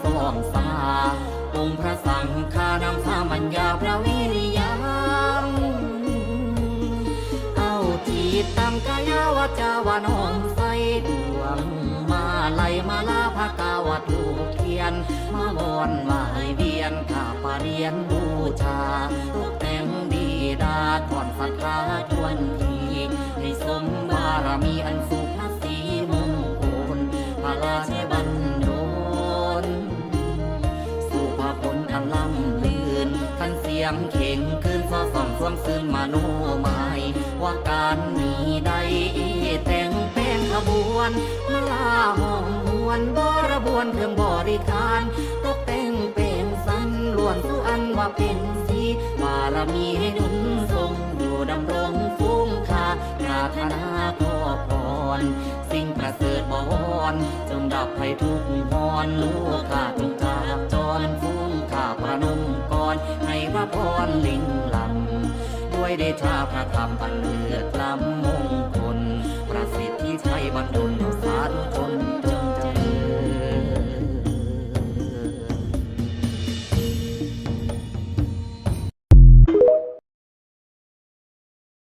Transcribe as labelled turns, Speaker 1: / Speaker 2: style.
Speaker 1: สองสาองค์พระสังฆานำสามัญญาพระวิริยังเอาจิตตั้งกายวาจาวานองใส่ดวงมาไลมาลาภกาวัตถุเขียนมาวอนวายเวียนข้าปาเรียนบูชาตกแต่งดีดาถอนสักขาทวนทีให้สมบารมีอันสุภาษีมงคลพระราชบัญโยนสุภาพลอันล้ำลื่นขันเสียงเข่งคืนซอส่องสวมซื่นมาโนหมายว่าการมีใดแต่งแป้งขบวนมาลาห้องหวนบรบวนเครื่องบริการตกแต่งเป็นสันล้วนสุอันว่าเป็นสีบารมีให้หนุนทรงอยู่ดำรงฟุ้งค่าปรารถนาขอพรสิ่งประเสริฐบอนจงดับให้ทุกข์หอนลูกข้าจงจากจรฟุ้งข้าประนมก่อนให้พระพรลิงลำด้วยเดชาพระธรรมอันเลือดล้ำมงคลประสิทธิชัยบรรลุสาธุชน